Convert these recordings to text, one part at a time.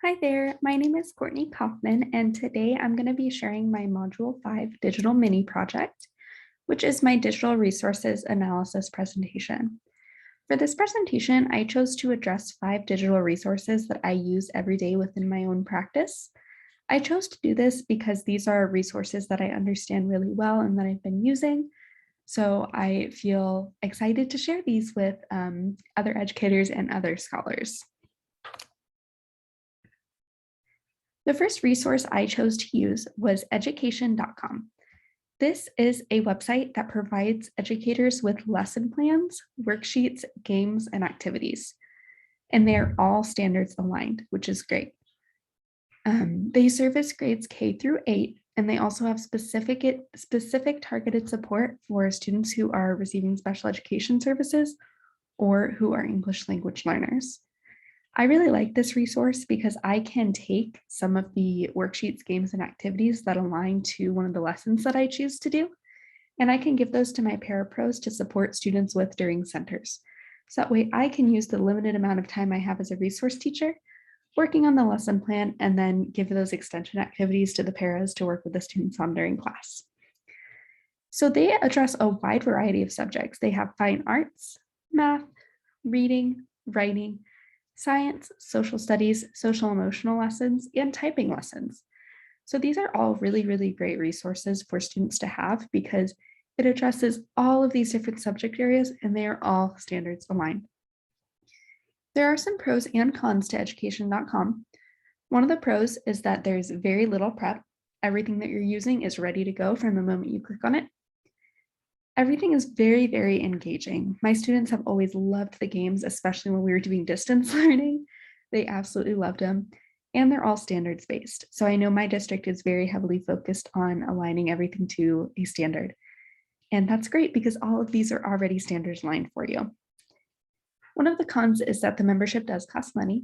Hi there, my name is Courtney Kaufman, and today I'm going to be sharing my Module 5 digital mini project, which is my digital resources analysis presentation. For this presentation, I chose to address 5 digital resources that I use every day within my own practice. I chose to do this because these are resources that I understand really well and that I've been using. So I feel excited to share these with other educators and other scholars. The first resource I chose to use was education.com. This is a website that provides educators with lesson plans, worksheets, games, and activities. And they're all standards aligned, which is great. They service grades K through 8, and they also have specific targeted support for students who are receiving special education services or who are English language learners. I really like this resource because I can take some of the worksheets, games, and activities that align to one of the lessons that I choose to do, and I can give those to my parapros to support students with during centers. So that way I can use the limited amount of time I have as a resource teacher working on the lesson plan and then give those extension activities to the paras to work with the students on during class. So they address a wide variety of subjects. They have fine arts, math, reading, writing, science, social studies, social emotional lessons, and typing lessons. So these are all really, really great resources for students to have because it addresses all of these different subject areas and they are all standards aligned. There are some pros and cons to education.com. One of the pros is that there's very little prep. Everything that you're using is ready to go from the moment you click on it. Everything is very, very engaging. My students have always loved the games, especially when we were doing distance learning. They absolutely loved them. And they're all standards based. So I know my district is very heavily focused on aligning everything to a standard. And that's great because all of these are already standards aligned for you. One of the cons is that the membership does cost money.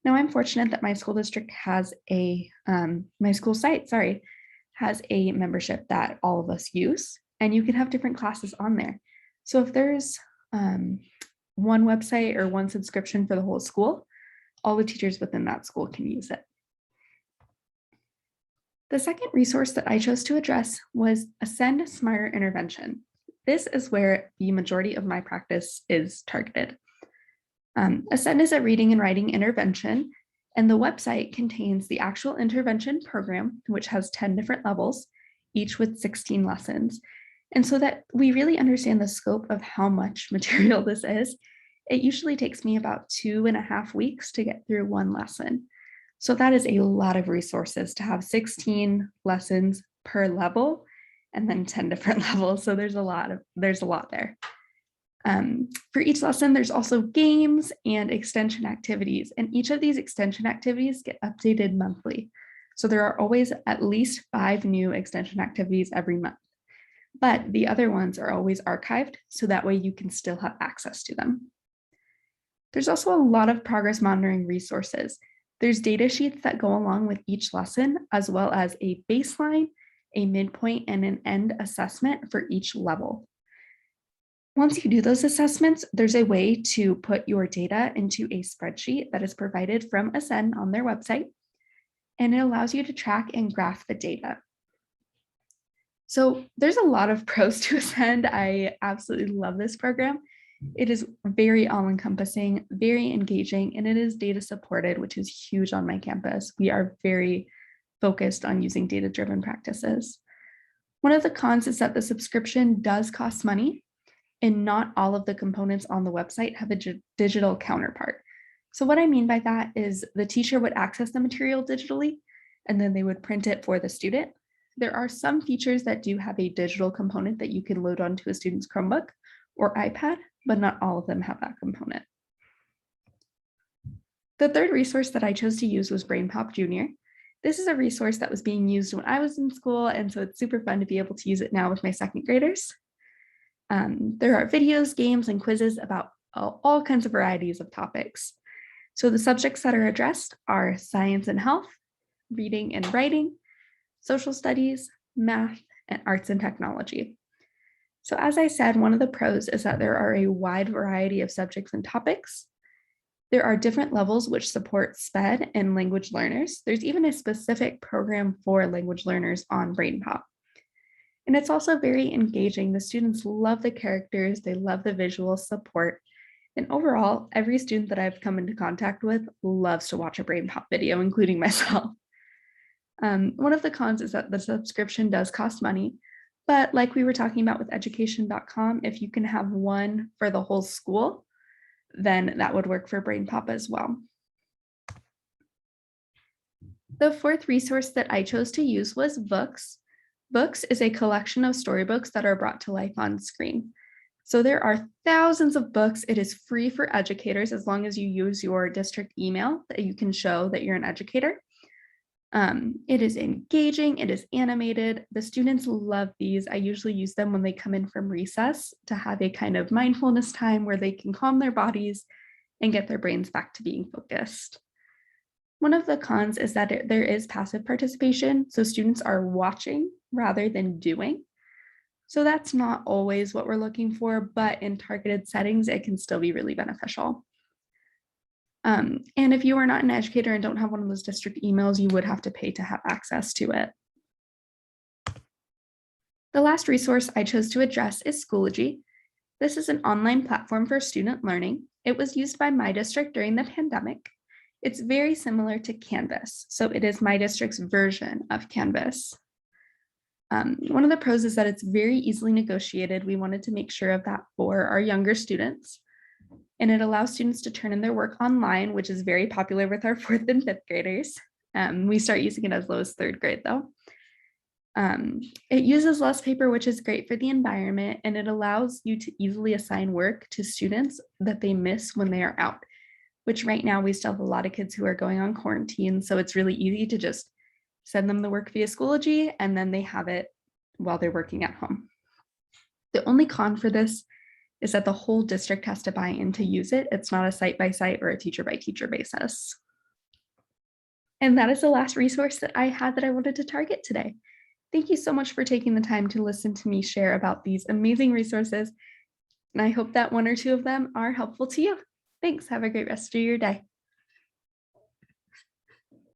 Now I'm fortunate that my school district has my school site, sorry, has a membership that all of us use, and you can have different classes on there. So if there's one website or one subscription for the whole school, all the teachers within that school can use it. The second resource that I chose to address was Ascend Smarter Intervention. This is where the majority of my practice is targeted. Ascend is a reading and writing intervention, and the website contains the actual intervention program, which has 10 different levels, each with 16 lessons. And so that we really understand the scope of how much material this is, it usually takes me about 2.5 weeks to get through one lesson. So that is a lot of resources to have 16 lessons per level and then 10 different levels. So there's a lot there. For each lesson, there's also games and extension activities, and each of these extension activities get updated monthly. So there are always at least 5 new extension activities every month, but the other ones are always archived, so that way you can still have access to them. There's also a lot of progress monitoring resources. There's data sheets that go along with each lesson, as well as a baseline, a midpoint, and an end assessment for each level. Once you do those assessments, there's a way to put your data into a spreadsheet that is provided from Ascend on their website, and it allows you to track and graph the data. So there's a lot of pros to Ascend. I absolutely love this program. It is very all-encompassing, very engaging, and it is data supported, which is huge on my campus. We are very focused on using data-driven practices. One of the cons is that the subscription does cost money, and not all of the components on the website have a digital counterpart. So what I mean by that is the teacher would access the material digitally, and then they would print it for the student. There are some features that do have a digital component that you can load onto a student's Chromebook or iPad, but not all of them have that component. The third resource that I chose to use was BrainPop Junior. This is a resource that was being used when I was in school, and so it's super fun to be able to use it now with my second graders. There are videos, games, and quizzes about all kinds of varieties of topics. So the subjects that are addressed are science and health, reading and writing, social studies, math, and arts and technology. So as I said, one of the pros is that there are a wide variety of subjects and topics. There are different levels which support SPED and language learners. There's even a specific program for language learners on BrainPop. And it's also very engaging. The students love the characters, they love the visual support. And overall, every student that I've come into contact with loves to watch a BrainPop video, including myself. One of the cons is that the subscription does cost money, but like we were talking about with education.com, if you can have one for the whole school, then that would work for BrainPop as well. The fourth resource that I chose to use was Books. Books is a collection of storybooks that are brought to life on screen. So there are thousands of books. It is free for educators as long as you use your district email that you can show that you're an educator. It is engaging, it is animated. The students love these. I usually use them when they come in from recess to have a kind of mindfulness time where they can calm their bodies and get their brains back to being focused. One of the cons is that there is passive participation, so students are watching rather than doing. So that's not always what we're looking for, but in targeted settings, it can still be really beneficial. And if you are not an educator and don't have one of those district emails, you would have to pay to have access to it. The last resource I chose to address is Schoology. This is an online platform for student learning. It was used by my district during the pandemic. It's very similar to Canvas, so it is my district's version of Canvas. One of the pros is that it's very easily negotiated. We wanted to make sure of that for our younger students. And it allows students to turn in their work online, which is very popular with our 4th and 5th graders. We start using it as low as 3rd grade though. It uses less paper, which is great for the environment, and it allows you to easily assign work to students that they miss when they are out, which right now we still have a lot of kids who are going on quarantine. So it's really easy to just send them the work via Schoology and then they have it while they're working at home. The only con for this is that the whole district has to buy in to use it. It's not a site-by-site or a teacher-by-teacher basis. And that is the last resource that I had that I wanted to target today. Thank you so much for taking the time to listen to me share about these amazing resources. And I hope that one or two of them are helpful to you. Thanks. Have a great rest of your day.